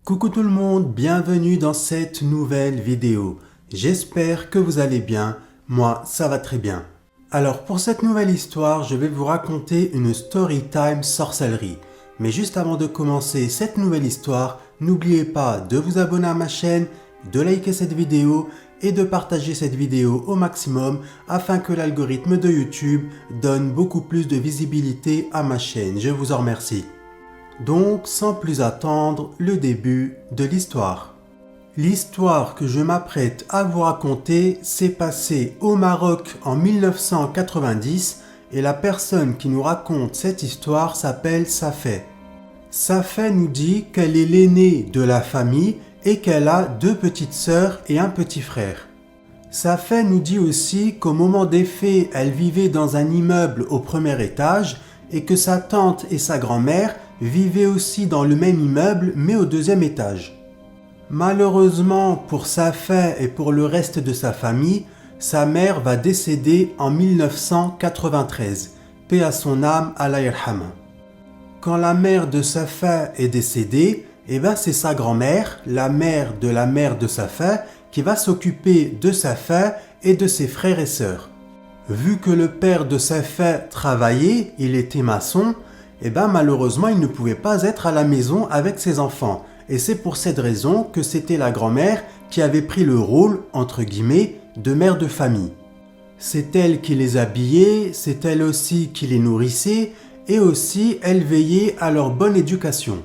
Coucou tout le monde, bienvenue dans cette nouvelle vidéo. J'espère que vous allez bien, moi ça va très bien. Alors pour cette nouvelle histoire, je vais vous raconter une story time sorcellerie. Mais juste avant de commencer cette nouvelle histoire, n'oubliez pas de vous abonner à ma chaîne, de liker cette vidéo et de partager cette vidéo au maximum afin que l'algorithme de YouTube donne beaucoup plus de visibilité à ma chaîne. Je vous en remercie. Donc, sans plus attendre, le début de l'histoire. L'histoire que je m'apprête à vous raconter s'est passée au Maroc en 1990 et la personne qui nous raconte cette histoire s'appelle Safeh. Safeh nous dit qu'elle est l'aînée de la famille et qu'elle a 2 petites sœurs et un petit frère. Safeh nous dit aussi qu'au moment des faits, elle vivait dans un immeuble au premier étage et que sa tante et sa grand-mère vivaient aussi dans le même immeuble mais au 2e étage. Malheureusement pour Safeh et pour le reste de sa famille, sa mère va décéder en 1993. Paix à son âme, Allah yarhama. Quand la mère de Safeh est décédée, c'est sa grand-mère, la mère de Safeh, qui va s'occuper de Safeh et de ses frères et sœurs. Vu que le père de Safeh travaillait, il était maçon, malheureusement il ne pouvait pas être à la maison avec ses enfants. Et c'est pour cette raison que c'était la grand-mère qui avait pris le rôle, entre guillemets, de mère de famille. C'est elle qui les habillait, c'est elle aussi qui les nourrissait, et aussi elle veillait à leur bonne éducation.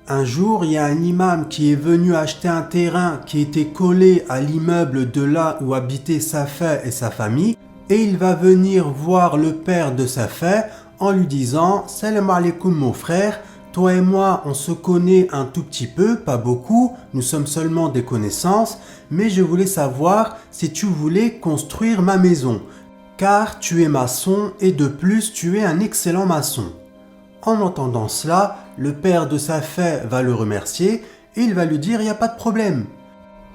Un jour, il y a un imam qui est venu acheter un terrain qui était collé à l'immeuble de là où habitaient Safeh et sa famille, et il va venir voir le père de Safeh en lui disant « Salam alaikum mon frère, toi et moi on se connaît un tout petit peu, pas beaucoup, nous sommes seulement des connaissances, mais je voulais savoir si tu voulais construire ma maison, car tu es maçon et de plus tu es un excellent maçon. » En entendant cela, le père de Safeh va le remercier et il va lui dire « il n'y a pas de problème ».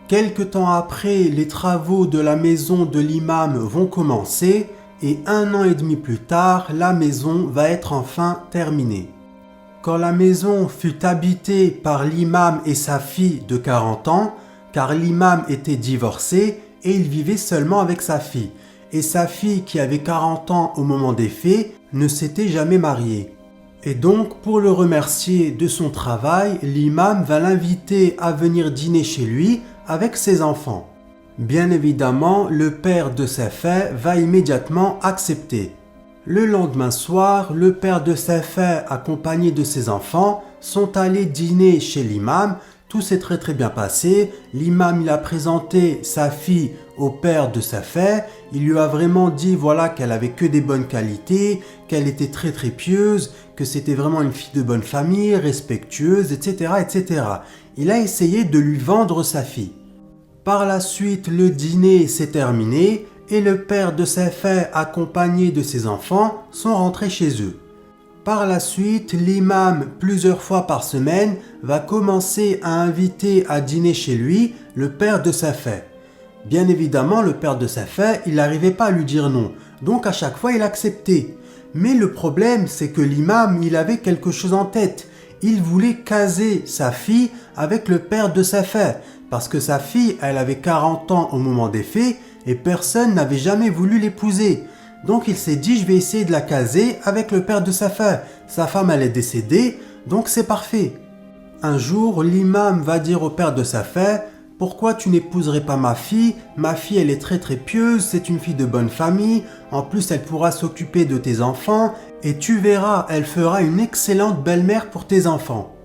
Quelque temps après, les travaux de la maison de l'imam vont commencer et 1 an et demi plus tard, la maison va être enfin terminée. Quand la maison fut habitée par l'imam et sa fille de 40 ans, car l'imam était divorcé et il vivait seulement avec sa fille, et sa fille qui avait 40 ans au moment des faits ne s'était jamais mariée. Et donc, pour le remercier de son travail, l'imam va l'inviter à venir dîner chez lui avec ses enfants. Bien évidemment, le père de Safeh va immédiatement accepter. Le lendemain soir, le père de Safeh, accompagné de ses enfants, sont allés dîner chez l'imam. Tout s'est très bien passé. L'imam il a présenté sa fille au père de Safeh. Il lui a vraiment dit qu'elle avait que des bonnes qualités, qu'elle était très pieuse, que c'était vraiment une fille de bonne famille, respectueuse, etc., etc. Il a essayé de lui vendre sa fille. Par la suite, le dîner s'est terminé et le père de Safeh, accompagné de ses enfants, sont rentrés chez eux. Par la suite, l'imam, plusieurs fois par semaine, va commencer à inviter à dîner chez lui le père de Safeh. Bien évidemment, le père de Safeh, il n'arrivait pas à lui dire non, donc à chaque fois il acceptait. Mais le problème, c'est que l'imam, il avait quelque chose en tête. Il voulait caser sa fille avec le père de Safeh, parce que sa fille, elle avait 40 ans au moment des faits, et personne n'avait jamais voulu l'épouser. Donc il s'est dit, je vais essayer de la caser avec le père de Safeh. Sa femme, elle est décédée, donc c'est parfait. Un jour, l'imam va dire au père de Safeh, « Pourquoi tu n'épouserais pas ma fille ? Ma fille, elle est très pieuse, c'est une fille de bonne famille, en plus elle pourra s'occuper de tes enfants, et tu verras, elle fera une excellente belle-mère pour tes enfants. »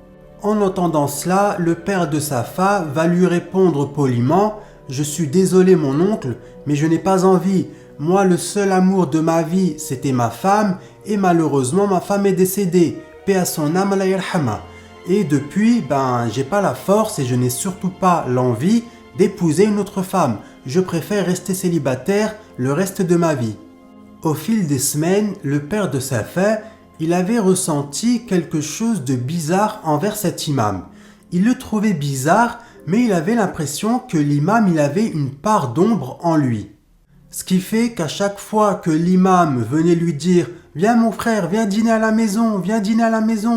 En entendant cela, le père de Safeh va lui répondre poliment « Je suis désolé mon oncle, mais je n'ai pas envie. Moi, le seul amour de ma vie, c'était ma femme, et malheureusement, ma femme est décédée. Paix à son âme, Allah yarhama. Et depuis, j'ai pas la force et je n'ai surtout pas l'envie d'épouser une autre femme. Je préfère rester célibataire le reste de ma vie. » Au fil des semaines, le père de Safeh, il avait ressenti quelque chose de bizarre envers cet imam. Il le trouvait bizarre, mais il avait l'impression que l'imam il avait une part d'ombre en lui. Ce qui fait qu'à chaque fois que l'imam venait lui dire « Viens mon frère, viens dîner à la maison,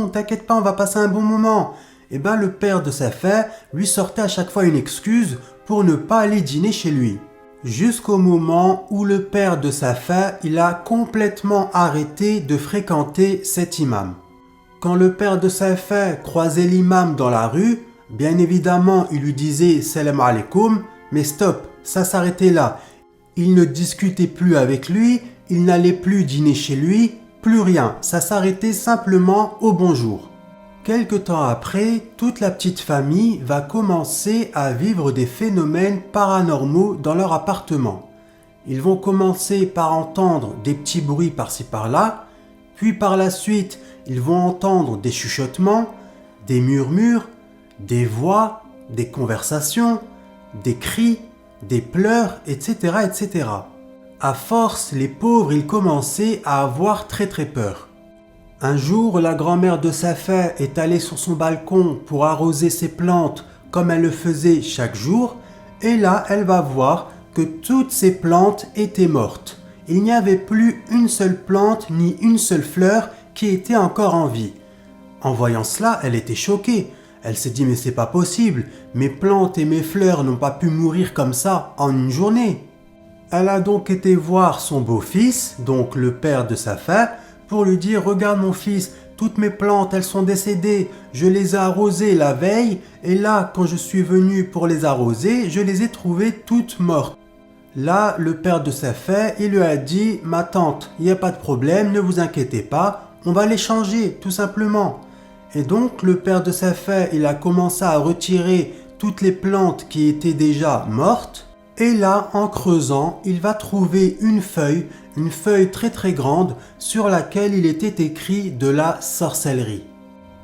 t'inquiète pas, on va passer un bon moment », eh ben le père de Safa lui sortait à chaque fois une excuse pour ne pas aller dîner chez lui. Jusqu'au moment où le père de Safa, il a complètement arrêté de fréquenter cet imam. Quand le père de Safa croisait l'imam dans la rue, bien évidemment, il lui disait « Salam alaikum », mais stop, ça s'arrêtait là. Il ne discutait plus avec lui, il n'allait plus dîner chez lui, plus rien, ça s'arrêtait simplement au bonjour. Quelque temps après, toute la petite famille va commencer à vivre des phénomènes paranormaux dans leur appartement. Ils vont commencer par entendre des petits bruits par-ci par-là, puis par la suite, ils vont entendre des chuchotements, des murmures, des voix, des conversations, des cris, des pleurs, etc., etc. À force, les pauvres, ils commençaient à avoir très peur. Un jour, la grand-mère de Safa est allée sur son balcon pour arroser ses plantes comme elle le faisait chaque jour, et là, elle va voir que toutes ces plantes étaient mortes. Il n'y avait plus une seule plante ni une seule fleur qui était encore en vie. En voyant cela, elle était choquée. Elle s'est dit mais c'est pas possible, mes plantes et mes fleurs n'ont pas pu mourir comme ça en une journée. Elle a donc été voir son beau-fils, donc le père de Safa, pour lui dire « Regarde mon fils, toutes mes plantes, elles sont décédées, je les ai arrosées la veille, et là, quand je suis venu pour les arroser, je les ai trouvées toutes mortes. » Là, le père de Safa, il lui a dit « Ma tante, il n'y a pas de problème, ne vous inquiétez pas, on va les changer, tout simplement. » Et donc, le père de Safa, il a commencé à retirer toutes les plantes qui étaient déjà mortes. Et là, en creusant, il va trouver une feuille très très grande sur laquelle il était écrit de la sorcellerie.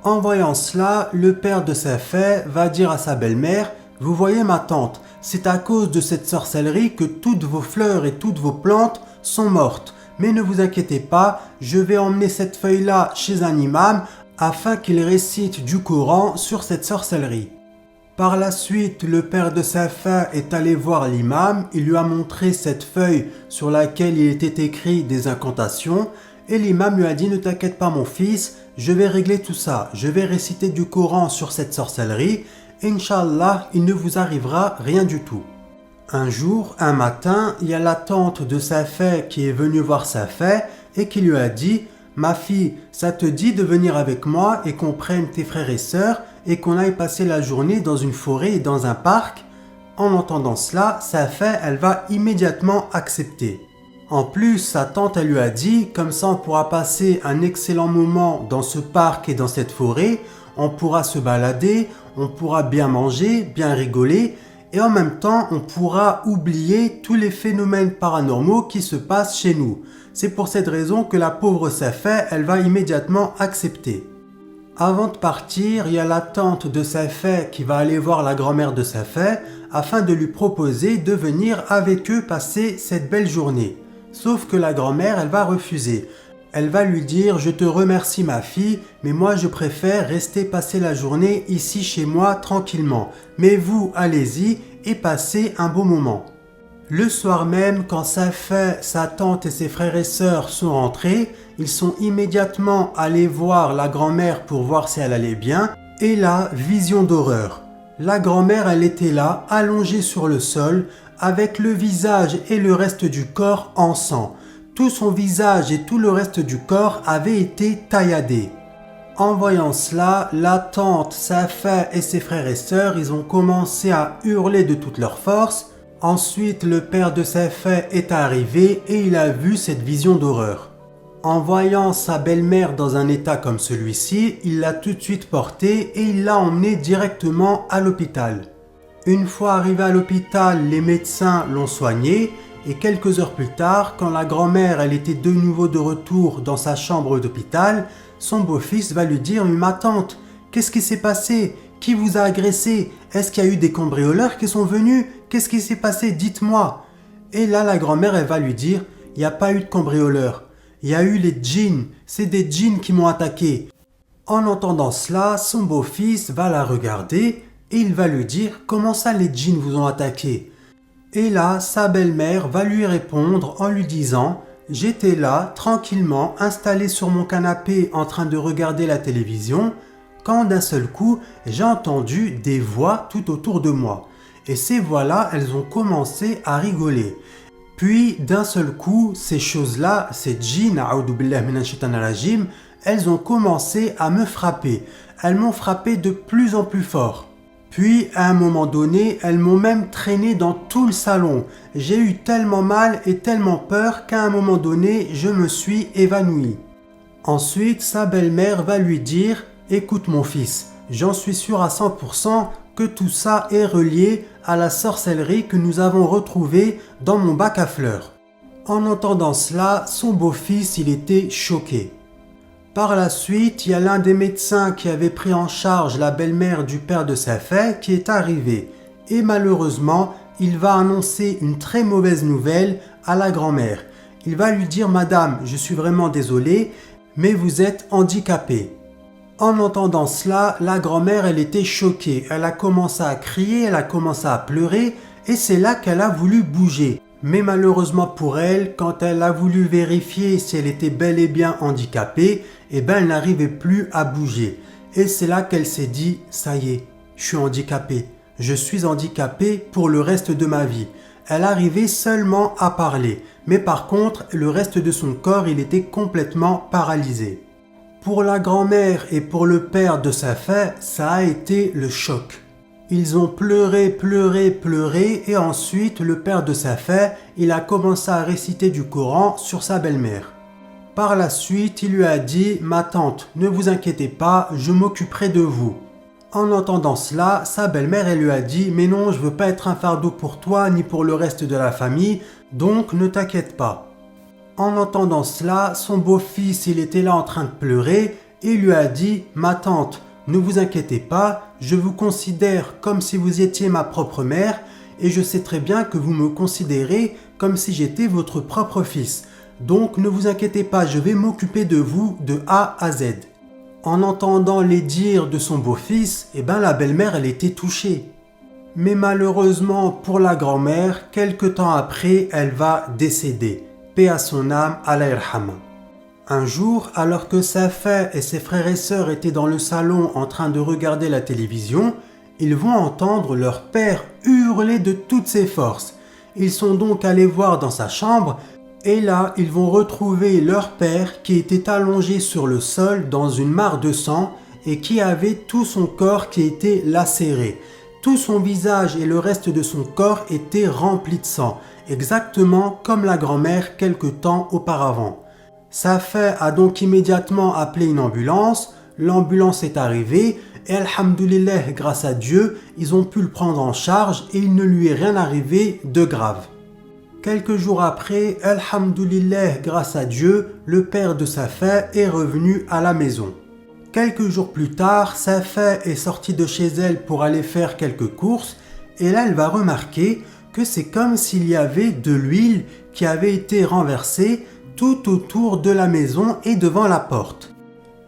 En voyant cela, le père de Safa va dire à sa belle-mère « Vous voyez ma tante, c'est à cause de cette sorcellerie que toutes vos fleurs et toutes vos plantes sont mortes. Mais ne vous inquiétez pas, je vais emmener cette feuille-là chez un imam afin qu'il récite du Coran sur cette sorcellerie. » Par la suite, le père de Safa est allé voir l'imam, il lui a montré cette feuille sur laquelle il était écrit des incantations et l'imam lui a dit « Ne t'inquiète pas mon fils, je vais régler tout ça, je vais réciter du Coran sur cette sorcellerie et Inch'Allah, il ne vous arrivera rien du tout. » Un jour, un matin, il y a la tante de Safa qui est venue voir Safa et qui lui a dit « Ma fille, ça te dit de venir avec moi et qu'on prenne tes frères et sœurs et qu'on aille passer la journée dans une forêt et dans un parc ?» En entendant cela, Safa, elle va immédiatement accepter. En plus, sa tante, elle lui a dit « Comme ça, on pourra passer un excellent moment dans ce parc et dans cette forêt, on pourra se balader, on pourra bien manger, bien rigoler, et en même temps, on pourra oublier tous les phénomènes paranormaux qui se passent chez nous. » C'est pour cette raison que la pauvre Safa, elle va immédiatement accepter. Avant de partir, il y a la tante de Safa qui va aller voir la grand-mère de Safa afin de lui proposer de venir avec eux passer cette belle journée. Sauf que la grand-mère, elle va refuser. Elle va lui dire « Je te remercie ma fille, mais moi je préfère rester passer la journée ici chez moi tranquillement. Mais vous, allez-y et passez un beau moment. » Le soir même, quand Safa, sa tante et ses frères et sœurs sont rentrés, ils sont immédiatement allés voir la grand-mère pour voir si elle allait bien. Et là, vision d'horreur. La grand-mère, elle était là, allongée sur le sol, avec le visage et le reste du corps en sang. Tout son visage et tout le reste du corps avaient été tailladés. En voyant cela, la tante, Safa et ses frères et sœurs, ils ont commencé à hurler de toute leur force. Ensuite, le père de Safa est arrivé et il a vu cette vision d'horreur. En voyant sa belle-mère dans un état comme celui-ci, il l'a tout de suite portée et il l'a emmenée directement à l'hôpital. Une fois arrivé à l'hôpital, les médecins l'ont soignée et quelques heures plus tard, quand la grand-mère elle était de nouveau de retour dans sa chambre d'hôpital, son beau-fils va lui dire « Mais ma tante, qu'est-ce qui s'est passé ? Qui vous a agressé ? Est-ce qu'il y a eu des cambrioleurs qui sont venus ? Qu'est-ce qui s'est passé ? Dites-moi » Et là, la grand-mère, elle va lui dire « Il n'y a pas eu de cambrioleurs. Il y a eu les djinns. C'est des djinns qui m'ont attaqué. » En entendant cela, son beau-fils va la regarder et il va lui dire « Comment ça les djinns vous ont attaqué ?» Et là, sa belle-mère va lui répondre en lui disant « J'étais là, tranquillement, installé sur mon canapé en train de regarder la télévision. quand d'un seul coup, j'ai entendu des voix tout autour de moi. Et ces voix-là, elles ont commencé à rigoler. Puis, d'un seul coup, ces choses-là, ces djinns, a'oudou billahi minash shaitanir rajim, elles ont commencé à me frapper. Elles m'ont frappé de plus en plus fort. Puis, à un moment donné, elles m'ont même traîné dans tout le salon. J'ai eu tellement mal et tellement peur qu'à un moment donné, je me suis évanoui. Ensuite, sa belle-mère va lui dire « Écoute mon fils, j'en suis sûr à 100% que tout ça est relié à la sorcellerie que nous avons retrouvée dans mon bac à fleurs. » En entendant cela, son beau-fils, il était choqué. Par la suite, il y a l'un des médecins qui avait pris en charge la belle-mère du père de Safeh qui est arrivé. Et malheureusement, il va annoncer une très mauvaise nouvelle à la grand-mère. Il va lui dire « Madame, je suis vraiment désolé, mais vous êtes handicapée. » En entendant cela, la grand-mère, elle était choquée. Elle a commencé à crier, elle a commencé à pleurer et c'est là qu'elle a voulu bouger. Mais malheureusement pour elle, quand elle a voulu vérifier si elle était bel et bien handicapée, elle n'arrivait plus à bouger. Et c'est là qu'elle s'est dit « Ça y est, je suis handicapée. Je suis handicapée pour le reste de ma vie. » Elle arrivait seulement à parler. Mais par contre, le reste de son corps, il était complètement paralysé. Pour la grand-mère et pour le père de Safeh, ça a été le choc. Ils ont pleuré, pleuré, pleuré et ensuite le père de Safeh, il a commencé à réciter du Coran sur sa belle-mère. Par la suite, il lui a dit « Ma tante, ne vous inquiétez pas, je m'occuperai de vous. » En entendant cela, sa belle-mère, elle lui a dit « Mais non, je veux pas être un fardeau pour toi ni pour le reste de la famille, donc ne t'inquiète pas. » En entendant cela, son beau-fils, il était là en train de pleurer et lui a dit « Ma tante, ne vous inquiétez pas, je vous considère comme si vous étiez ma propre mère et je sais très bien que vous me considérez comme si j'étais votre propre fils. Donc ne vous inquiétez pas, je vais m'occuper de vous de A à Z. » En entendant les dires de son beau-fils, la belle-mère, elle était touchée. Mais malheureusement pour la grand-mère, quelque temps après, elle va décéder. Paix à son âme, Allah yarhama. Un jour, alors que Safeh et ses frères et sœurs étaient dans le salon en train de regarder la télévision, ils vont entendre leur père hurler de toutes ses forces. Ils sont donc allés voir dans sa chambre et là, ils vont retrouver leur père qui était allongé sur le sol dans une mare de sang et qui avait tout son corps qui était lacéré. Tout son visage et le reste de son corps étaient remplis de sang, exactement comme la grand-mère quelque temps auparavant. Safeh a donc immédiatement appelé une ambulance, l'ambulance est arrivée et alhamdoulilah, grâce à Dieu, ils ont pu le prendre en charge et il ne lui est rien arrivé de grave. Quelques jours après, alhamdoulilah, grâce à Dieu, le père de Safeh est revenu à la maison. Quelques jours plus tard, Safeh est sortie de chez elle pour aller faire quelques courses et là elle va remarquer que c'est comme s'il y avait de l'huile qui avait été renversée tout autour de la maison et devant la porte.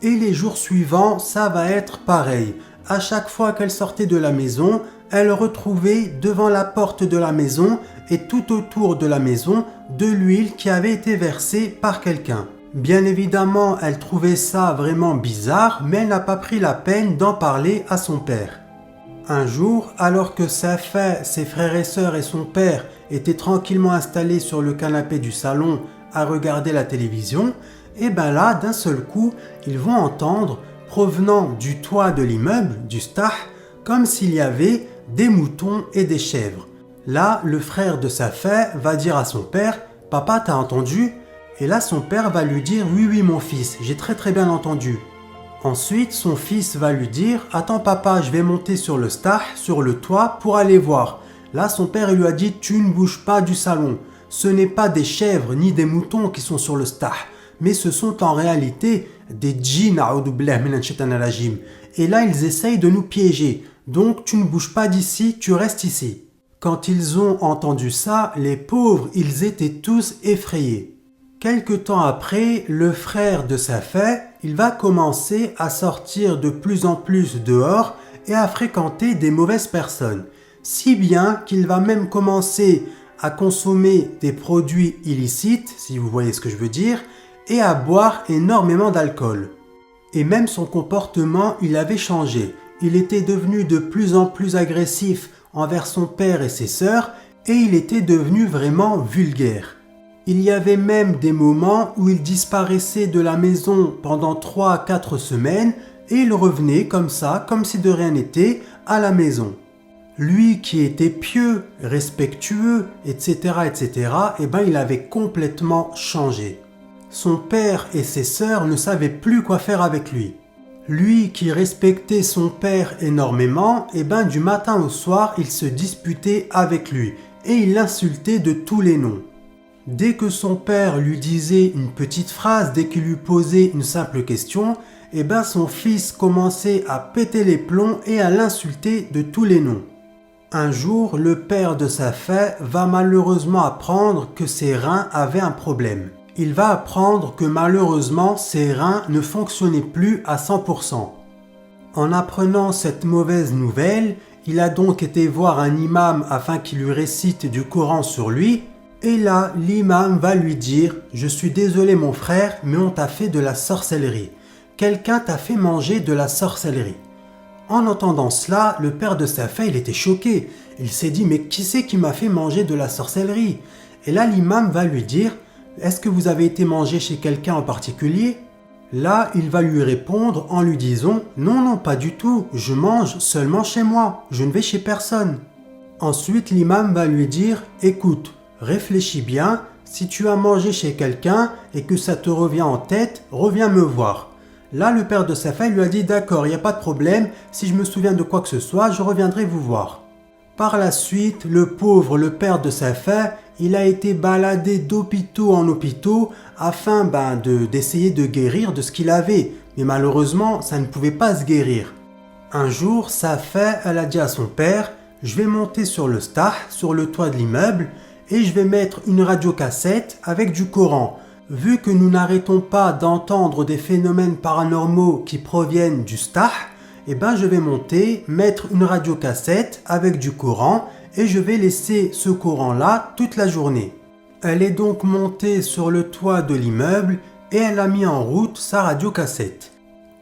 Et les jours suivants, ça va être pareil. À chaque fois qu'elle sortait de la maison, elle retrouvait devant la porte de la maison et tout autour de la maison de l'huile qui avait été versée par quelqu'un. Bien évidemment, elle trouvait ça vraiment bizarre, mais elle n'a pas pris la peine d'en parler à son père. Un jour, alors que Safeh, ses frères et sœurs et son père étaient tranquillement installés sur le canapé du salon à regarder la télévision, et là, d'un seul coup, ils vont entendre, provenant du toit de l'immeuble, du stah, comme s'il y avait des moutons et des chèvres. Là, le frère de Safeh va dire à son père « Papa, t'as entendu ?» Et là, son père va lui dire « Oui, oui, mon fils, j'ai très bien entendu. » Ensuite, son fils va lui dire « Attends papa, je vais monter sur le stah, sur le toit, pour aller voir. » Là, son père lui a dit « Tu ne bouges pas du salon. Ce n'est pas des chèvres ni des moutons qui sont sur le stah, mais ce sont en réalité des djinns, a'oudou billahi minash shaitanir rajim. Et là, ils essayent de nous piéger. Donc, tu ne bouges pas d'ici, tu restes ici. » Quand ils ont entendu ça, les pauvres, ils étaient tous effrayés. Quelque temps après, le frère de Safeh, il va commencer à sortir de plus en plus dehors et à fréquenter des mauvaises personnes. Si bien qu'il va même commencer à consommer des produits illicites, si vous voyez ce que je veux dire, et à boire énormément d'alcool. Et même son comportement, il avait changé. Il était devenu de plus en plus agressif envers son père et ses sœurs et il était devenu vraiment vulgaire. Il y avait même des moments où il disparaissait de la maison pendant 3 à 4 semaines et il revenait comme ça, comme si de rien n'était, à la maison. Lui qui était pieux, respectueux, etc., il avait complètement changé. Son père et ses sœurs ne savaient plus quoi faire avec lui. Lui qui respectait son père énormément, du matin au soir, il se disputait avec lui et il l'insultait de tous les noms. Dès que son père lui disait une petite phrase, dès qu'il lui posait une simple question, son fils commençait à péter les plombs et à l'insulter de tous les noms. Un jour, le père de Safeh va malheureusement apprendre que ses reins avaient un problème. Il va apprendre que malheureusement ses reins ne fonctionnaient plus à 100%. En apprenant cette mauvaise nouvelle, il a donc été voir un imam afin qu'il lui récite du Coran sur lui. Et là, l'imam va lui dire « Je suis désolé mon frère, mais on t'a fait de la sorcellerie. Quelqu'un t'a fait manger de la sorcellerie. » En entendant cela, le père de Safeh, il était choqué. Il s'est dit « Mais qui c'est qui m'a fait manger de la sorcellerie ?» Et là, l'imam va lui dire « Est-ce que vous avez été mangé chez quelqu'un en particulier ?» Là, il va lui répondre en lui disant « Non, pas du tout, je mange seulement chez moi, je ne vais chez personne. » Ensuite, l'imam va lui dire « Écoute, réfléchis bien, si tu as mangé chez quelqu'un et que ça te revient en tête, reviens me voir. » Là, le père de Safeh lui a dit « D'accord, il n'y a pas de problème, si je me souviens de quoi que ce soit, je reviendrai vous voir. » Par la suite, le père de Safeh, il a été baladé d'hôpitaux en hôpitaux afin d'essayer de guérir de ce qu'il avait. Mais malheureusement, ça ne pouvait pas se guérir. Un jour, Safeh, elle a dit à son père « Je vais monter sur le stah, sur le toit de l'immeuble, et je vais mettre une radiocassette avec du Coran. Vu que nous n'arrêtons pas d'entendre des phénomènes paranormaux qui proviennent du stah, je vais monter, mettre une radiocassette avec du Coran et je vais laisser ce Coran-là toute la journée. » Elle est donc montée sur le toit de l'immeuble et elle a mis en route sa radiocassette.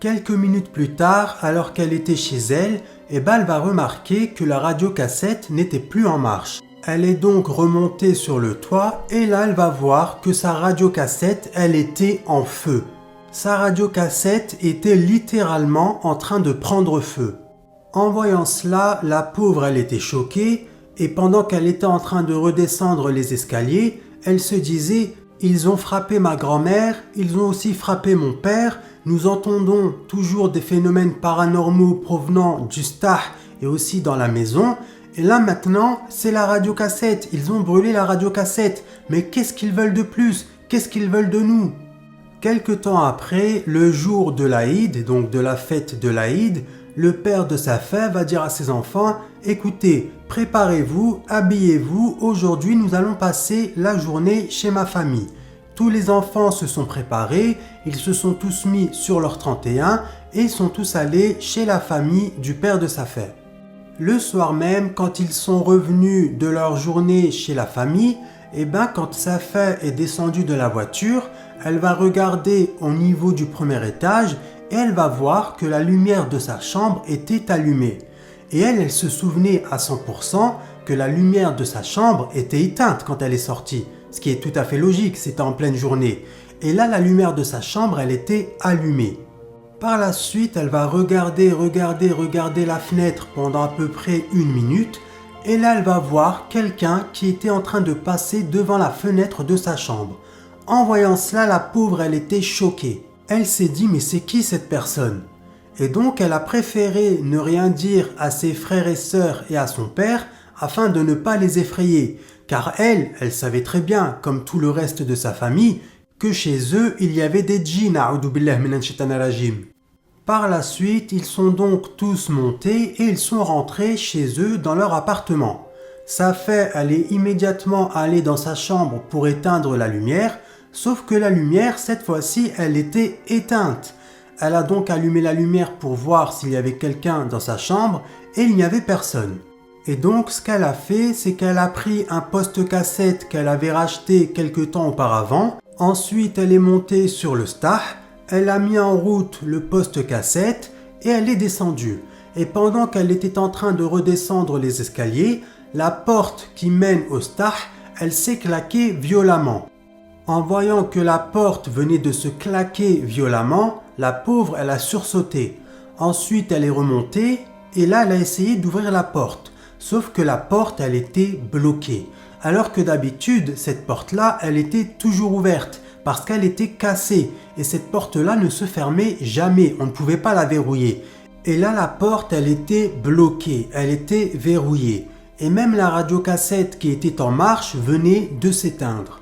Quelques minutes plus tard, alors qu'elle était chez elle, elle va remarquer que la radiocassette n'était plus en marche. Elle est donc remontée sur le toit et là elle va voir que sa radiocassette, elle était en feu. Sa radiocassette était littéralement en train de prendre feu. En voyant cela, la pauvre elle était choquée et pendant qu'elle était en train de redescendre les escaliers, elle se disait « Ils ont frappé ma grand-mère, ils ont aussi frappé mon père, nous entendons toujours des phénomènes paranormaux provenant du stah et aussi dans la maison. Et là maintenant, c'est la radiocassette, ils ont brûlé la radiocassette. Mais qu'est-ce qu'ils veulent de plus? Qu'est-ce qu'ils veulent de nous ?» Quelque temps après, le jour de l'Aïd, donc de la fête de l'Aïd, le père de Safeh va dire à ses enfants « Écoutez, préparez-vous, habillez-vous, aujourd'hui nous allons passer la journée chez ma famille. » Tous les enfants se sont préparés, ils se sont tous mis sur leur 31 et sont tous allés chez la famille du père de Safeh. Le soir même, quand ils sont revenus de leur journée chez la famille, quand Safeh est descendue de la voiture, elle va regarder au niveau du premier étage et elle va voir que la lumière de sa chambre était allumée. Et elle se souvenait à 100% que la lumière de sa chambre était éteinte quand elle est sortie. Ce qui est tout à fait logique, c'était en pleine journée. Et là, la lumière de sa chambre, elle était allumée. Par la suite, elle va regarder la fenêtre pendant à peu près 1 minute. Et là, elle va voir quelqu'un qui était en train de passer devant la fenêtre de sa chambre. En voyant cela, la pauvre, elle était choquée. Elle s'est dit, mais c'est qui cette personne? Et donc, elle a préféré ne rien dire à ses frères et sœurs et à son père afin de ne pas les effrayer. Car elle savait très bien, comme tout le reste de sa famille, que chez eux, il y avait des djinns. A'oudou billahi minash shaitanir rajim. Par la suite, ils sont donc tous montés et ils sont rentrés chez eux dans leur appartement. Safeh allait immédiatement aller dans sa chambre pour éteindre la lumière, sauf que la lumière, cette fois-ci, elle était éteinte. Elle a donc allumé la lumière pour voir s'il y avait quelqu'un dans sa chambre et il n'y avait personne. Et donc, ce qu'elle a fait, c'est qu'elle a pris un poste-cassette qu'elle avait racheté quelque temps auparavant. Ensuite, elle est montée sur le stah. Elle a mis en route le poste cassette et elle est descendue. Et pendant qu'elle était en train de redescendre les escaliers, la porte qui mène au stah, elle s'est claquée violemment. En voyant que la porte venait de se claquer violemment, la pauvre, elle a sursauté. Ensuite, elle est remontée et là, elle a essayé d'ouvrir la porte. Sauf que la porte, elle était bloquée. Alors que d'habitude, cette porte-là, elle était toujours ouverte parce qu'elle était cassée. Et cette porte-là ne se fermait jamais. On ne pouvait pas la verrouiller. Et là, la porte, elle était bloquée. Elle était verrouillée. Et même la radiocassette qui était en marche venait de s'éteindre.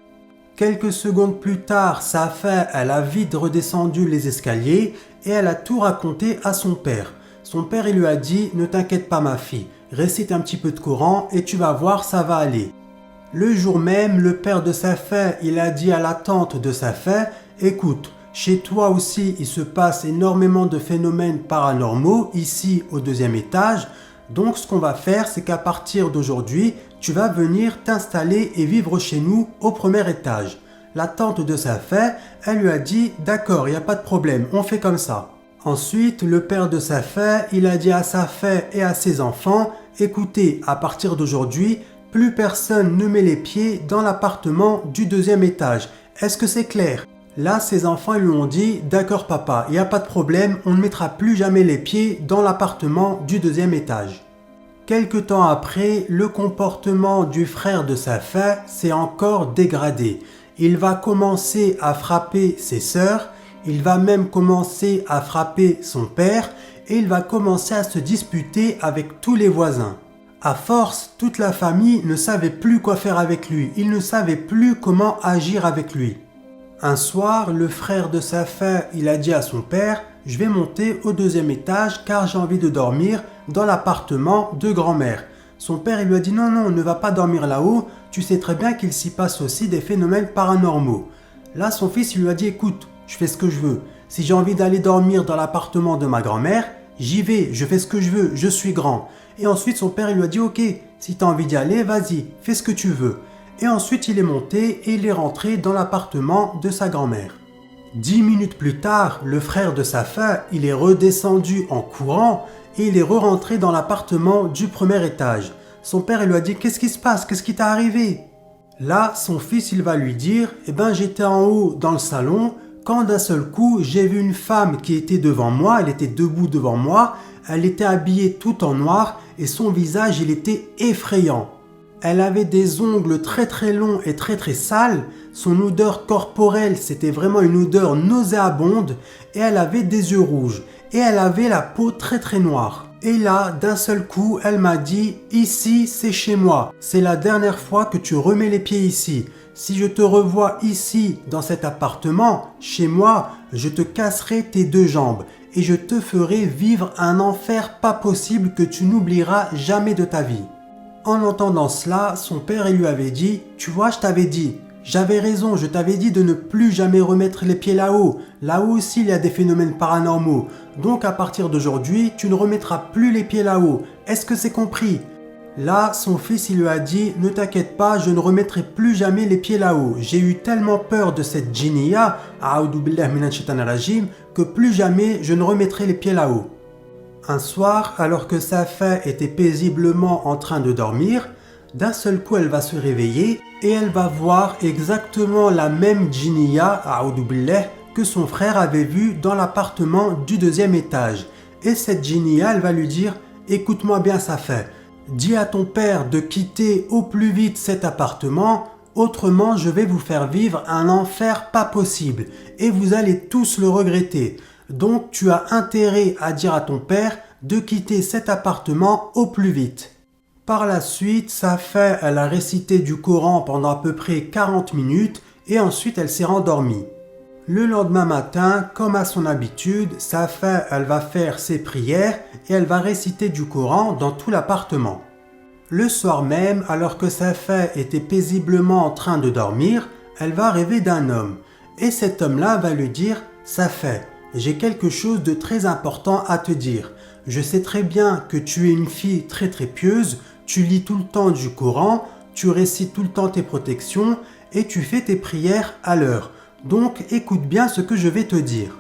Quelques secondes plus tard, Safa, elle a vite redescendu les escaliers et elle a tout raconté à son père. Son père, il lui a dit « Ne t'inquiète pas ma fille, récite un petit peu de Coran et tu vas voir, ça va aller. » Le jour même, le père de Safa, il a dit à la tante de Safa « Écoute, chez toi aussi, il se passe énormément de phénomènes paranormaux ici au 2e étage. Donc ce qu'on va faire, c'est qu'à partir d'aujourd'hui, tu vas venir t'installer et vivre chez nous au 1er étage. » La tante de Safa, elle lui a dit « D'accord, il n'y a pas de problème, on fait comme ça. » Ensuite, le père de Safa, il a dit à Safa et à ses enfants « Écoutez, à partir d'aujourd'hui, plus personne ne met les pieds dans l'appartement du 2e étage. Est-ce que c'est clair ?» Là, ses enfants lui ont dit « D'accord papa, il n'y a pas de problème, on ne mettra plus jamais les pieds dans l'appartement du 2e étage. » Quelque temps après, le comportement du frère de Safa s'est encore dégradé. Il va commencer à frapper ses sœurs, il va même commencer à frapper son père et il va commencer à se disputer avec tous les voisins. À force, toute la famille ne savait plus quoi faire avec lui, ils ne savaient plus comment agir avec lui. Un soir, le frère de Safa, il a dit à son père « Je vais monter au 2e étage car j'ai envie de dormir dans l'appartement de grand-mère. » Son père, il lui a dit « Non, non, ne va pas dormir là-haut, tu sais très bien qu'il s'y passe aussi des phénomènes paranormaux. » Là, son fils, il lui a dit « Écoute, je fais ce que je veux. Si j'ai envie d'aller dormir dans l'appartement de ma grand-mère, j'y vais, je fais ce que je veux, je suis grand. » Et ensuite, son père, il lui a dit « Ok, si tu as envie d'y aller, vas-y, fais ce que tu veux. » Et ensuite, il est monté et il est rentré dans l'appartement de sa grand-mère. 10 minutes plus tard, le frère de Safa, il est redescendu en courant et il est re-rentré dans l'appartement du 1er étage. Son père, il lui a dit « Qu'est-ce qui se passe? Qu'est-ce qui t'est arrivé ?» Là, son fils, il va lui dire « Eh ben, j'étais en haut dans le salon quand d'un seul coup, j'ai vu une femme qui était devant moi, elle était debout devant moi, elle était habillée tout en noir et son visage, il était effrayant. Elle avait des ongles très très longs et très très sales, son odeur corporelle c'était vraiment une odeur nauséabonde et elle avait des yeux rouges et elle avait la peau très très noire. Et là, d'un seul coup, elle m'a dit « Ici, c'est chez moi, c'est la dernière fois que tu remets les pieds ici. Si je te revois ici, dans cet appartement, chez moi, je te casserai tes 2 jambes et je te ferai vivre un enfer pas possible que tu n'oublieras jamais de ta vie. » En entendant cela, son père il lui avait dit « Tu vois, je t'avais dit, j'avais raison, je t'avais dit de ne plus jamais remettre les pieds là-haut. Là-haut aussi, il y a des phénomènes paranormaux. Donc à partir d'aujourd'hui, tu ne remettras plus les pieds là-haut. Est-ce que c'est compris ?» Là, son fils il lui a dit « Ne t'inquiète pas, je ne remettrai plus jamais les pieds là-haut. J'ai eu tellement peur de cette djinniya, que plus jamais je ne remettrai les pieds là-haut. » Un soir, alors que Safa était paisiblement en train de dormir, d'un seul coup elle va se réveiller et elle va voir exactement la même djinniya, que son frère avait vue dans l'appartement du 2e étage. Et cette djinniya, elle va lui dire « Écoute-moi bien Safa, dis à ton père de quitter au plus vite cet appartement, autrement je vais vous faire vivre un enfer pas possible et vous allez tous le regretter. Donc tu as intérêt à dire à ton père de quitter cet appartement au plus vite. » Par la suite, Safa, elle a récité du Coran pendant à peu près 40 minutes et ensuite elle s'est rendormie. Le lendemain matin, comme à son habitude, Safa, elle va faire ses prières et elle va réciter du Coran dans tout l'appartement. Le soir même, alors que Safa était paisiblement en train de dormir, elle va rêver d'un homme. Et cet homme-là va lui dire « Safa, j'ai quelque chose de très important à te dire. Je sais très bien que tu es une fille très très pieuse, tu lis tout le temps du Coran, tu récites tout le temps tes protections et tu fais tes prières à l'heure. Donc écoute bien ce que je vais te dire.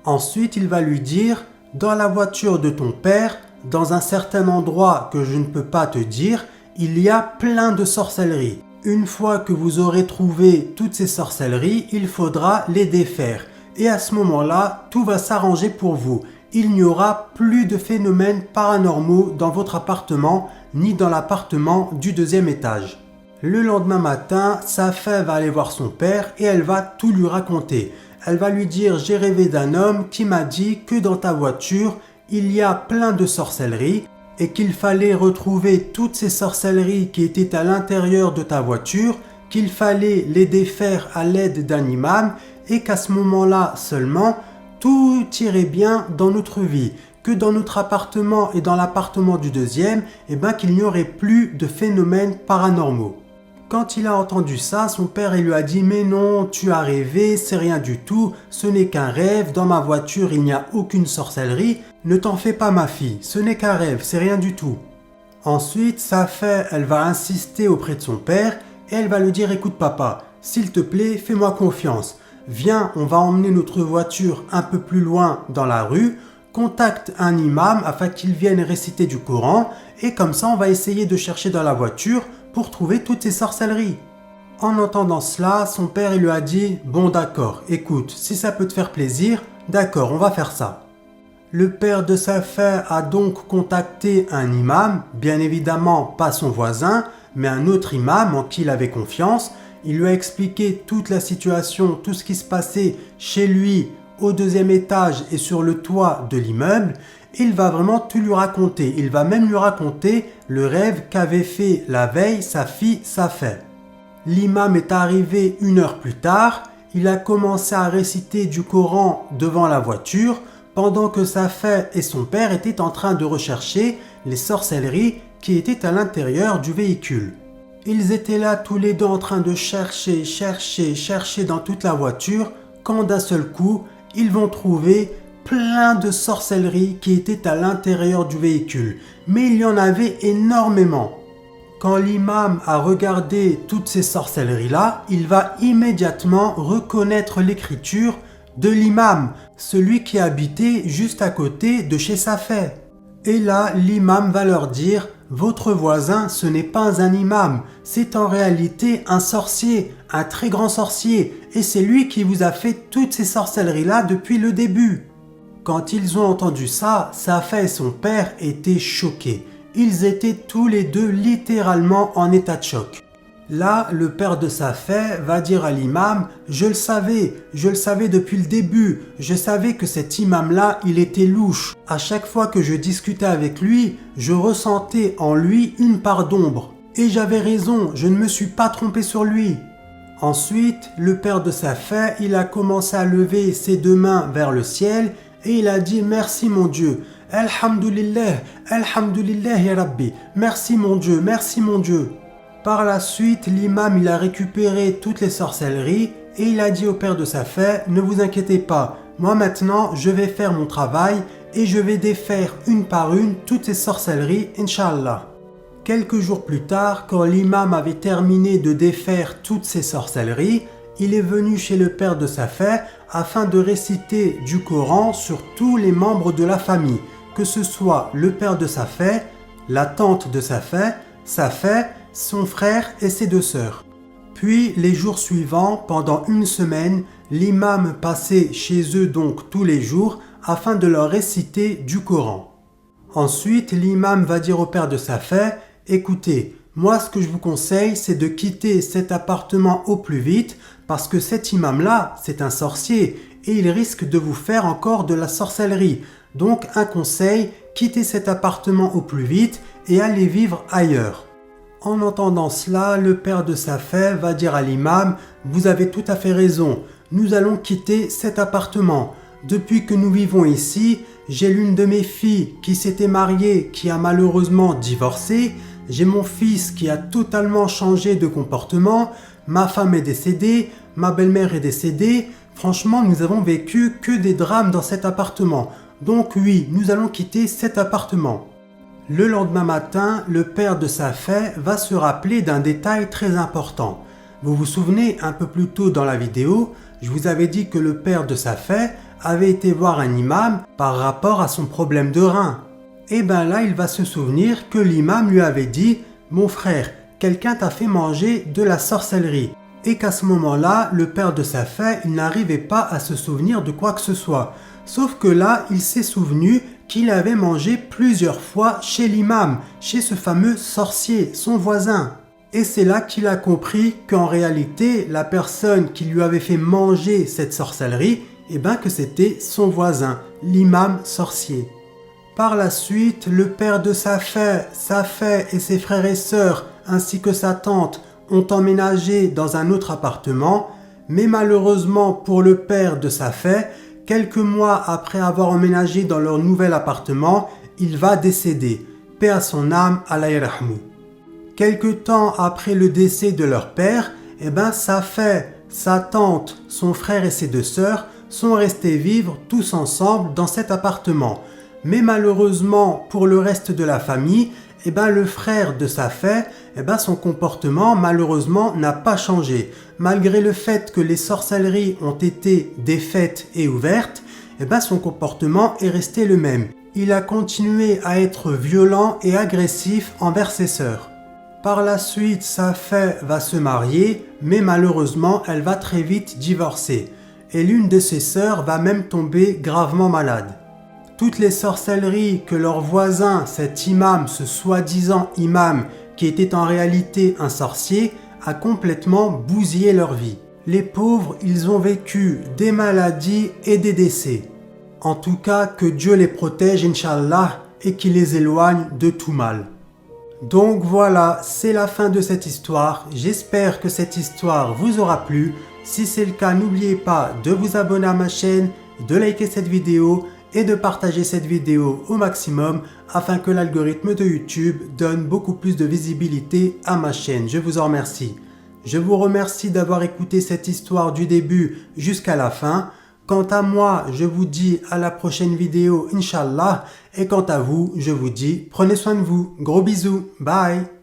Ensuite, il va lui dire, dans la voiture de ton père, dans un certain endroit que je ne peux pas te dire, il y a plein de sorcelleries. Une fois que vous aurez trouvé toutes ces sorcelleries, il faudra les défaire. Et à ce moment-là, tout va s'arranger pour vous. Il n'y aura plus de phénomènes paranormaux dans votre appartement, ni dans l'appartement du deuxième étage. Le lendemain matin, Safeh va aller voir son père et elle va tout lui raconter. Elle va lui dire « J'ai rêvé d'un homme qui m'a dit que dans ta voiture, il y a plein de sorcelleries et qu'il fallait retrouver toutes ces sorcelleries qui étaient à l'intérieur de ta voiture, qu'il fallait les défaire à l'aide d'un imam et qu'à ce moment-là seulement, tout irait bien dans notre vie, que dans notre appartement et dans l'appartement du deuxième, qu'il n'y aurait plus de phénomènes paranormaux. » Quand il a entendu ça, son père il lui a dit « Mais non, tu as rêvé, c'est rien du tout, ce n'est qu'un rêve, dans ma voiture il n'y a aucune sorcellerie, ne t'en fais pas ma fille, ce n'est qu'un rêve, c'est rien du tout. » Ensuite, Safeh, elle va insister auprès de son père et elle va lui dire « Écoute papa, s'il te plaît, fais-moi confiance, viens, on va emmener notre voiture un peu plus loin dans la rue, contacte un imam afin qu'il vienne réciter du Coran et comme ça on va essayer de chercher dans la voiture pour trouver toutes ces sorcelleries. » En entendant cela, son père il lui a dit « Bon d'accord, écoute, si ça peut te faire plaisir, d'accord, on va faire ça. » Le père de Safeh a donc contacté un imam, bien évidemment pas son voisin, mais un autre imam en qui il avait confiance. Il lui a expliqué toute la situation, tout ce qui se passait chez lui, au deuxième étage et sur le toit de l'immeuble. Il va vraiment tout lui raconter. Il va même lui raconter le rêve qu'avait fait la veille sa fille Safeh. L'imam est arrivé 1 heure plus tard. Il a commencé à réciter du Coran devant la voiture pendant que Safeh et son père étaient en train de rechercher les sorcelleries qui étaient à l'intérieur du véhicule. Ils étaient là tous les deux en train de chercher dans toute la voiture quand d'un seul coup, ils vont trouver plein de sorcelleries qui étaient à l'intérieur du véhicule. Mais il y en avait énormément. Quand l'imam a regardé toutes ces sorcelleries-là, il va immédiatement reconnaître l'écriture de l'imam, celui qui habitait juste à côté de chez Safeh. Et là, l'imam va leur dire « Votre voisin, ce n'est pas un imam, c'est en réalité un sorcier, un très grand sorcier, et c'est lui qui vous a fait toutes ces sorcelleries-là depuis le début. » Quand ils ont entendu ça, Safeh et son père étaient choqués. Ils étaient tous les deux littéralement en état de choc. Là, le père de Safeh va dire à l'imam « Je le savais depuis le début, je savais que cet imam-là, il était louche. À chaque fois que je discutais avec lui, je ressentais en lui une part d'ombre. Et j'avais raison, je ne me suis pas trompé sur lui. » Ensuite, le père de Safeh, il a commencé à lever ses 2 mains vers le ciel et il a dit « Merci mon Dieu, Alhamdulillah, Alhamdulillah ya Rabbi, merci mon Dieu, merci mon Dieu. » Par la suite, l'imam il a récupéré toutes les sorcelleries et il a dit au père de Safeh « Ne vous inquiétez pas, moi maintenant je vais faire mon travail et je vais défaire une par une toutes ces sorcelleries, Inch'Allah. » Quelques jours plus tard, quand l'imam avait terminé de défaire toutes ces sorcelleries, il est venu chez le père de Safeh afin de réciter du Coran sur tous les membres de la famille, que ce soit le père de Safeh, la tante de Safeh, son frère et ses 2 sœurs. Puis, les jours suivants, pendant 1 semaine, l'imam passait chez eux donc tous les jours afin de leur réciter du Coran. Ensuite, l'imam va dire au père de Safeh « Écoutez, moi ce que je vous conseille, c'est de quitter cet appartement au plus vite parce que cet imam-là, c'est un sorcier et il risque de vous faire encore de la sorcellerie. Donc, un conseil, quittez cet appartement au plus vite et allez vivre ailleurs. » En entendant cela, le père de Safeh va dire à l'imam « Vous avez tout à fait raison, nous allons quitter cet appartement. Depuis que nous vivons ici, j'ai l'une de mes filles qui s'était mariée, qui a malheureusement divorcé. J'ai mon fils qui a totalement changé de comportement. Ma femme est décédée, ma belle-mère est décédée. Franchement, nous avons vécu que des drames dans cet appartement. Donc oui, nous allons quitter cet appartement. » Le lendemain matin, le père de Safeh va se rappeler d'un détail très important. Vous vous souvenez, un peu plus tôt dans la vidéo, je vous avais dit que le père de Safeh avait été voir un imam par rapport à son problème de rein. Et ben là, il va se souvenir que l'imam lui avait dit « Mon frère, quelqu'un t'a fait manger de la sorcellerie ». Et qu'à ce moment-là, le père de Safeh, il n'arrivait pas à se souvenir de quoi que ce soit. Sauf que là, il s'est souvenu qu'il avait mangé plusieurs fois chez l'imam, chez ce fameux sorcier, son voisin. Et c'est là qu'il a compris qu'en réalité, la personne qui lui avait fait manger cette sorcellerie, eh ben que c'était son voisin, l'imam sorcier. Par la suite, le père de Safeh et ses frères et sœurs, ainsi que sa tante, ont emménagé dans un autre appartement, mais malheureusement pour le père de Safeh, quelques mois après avoir emménagé dans leur nouvel appartement, il va décéder. Paix à son âme, Allah yarhamou. Quelque temps après le décès de leur père, Safeh, sa tante, son frère et ses deux sœurs sont restés vivre tous ensemble dans cet appartement. Mais malheureusement pour le reste de la famille, le frère de Safeh, son comportement malheureusement n'a pas changé. Malgré le fait que les sorcelleries ont été défaites et ouvertes, son comportement est resté le même. Il a continué à être violent et agressif envers ses sœurs. Par la suite, Safeh va se marier, mais malheureusement, elle va très vite divorcer. Et l'une de ses sœurs va même tomber gravement malade. Toutes les sorcelleries que leur voisin, cet imam, ce soi-disant imam, qui était en réalité un sorcier, a complètement bousillé leur vie. Les pauvres, ils ont vécu des maladies et des décès. En tout cas, que Dieu les protège, Inch'Allah, et qu'il les éloigne de tout mal. Donc voilà, c'est la fin de cette histoire. J'espère que cette histoire vous aura plu. Si c'est le cas, n'oubliez pas de vous abonner à ma chaîne, de liker cette vidéo et de partager cette vidéo au maximum afin que l'algorithme de YouTube donne beaucoup plus de visibilité à ma chaîne. Je vous en remercie. Je vous remercie d'avoir écouté cette histoire du début jusqu'à la fin. Quant à moi, je vous dis à la prochaine vidéo, Inch'Allah. Et quant à vous, je vous dis, prenez soin de vous. Gros bisous. Bye.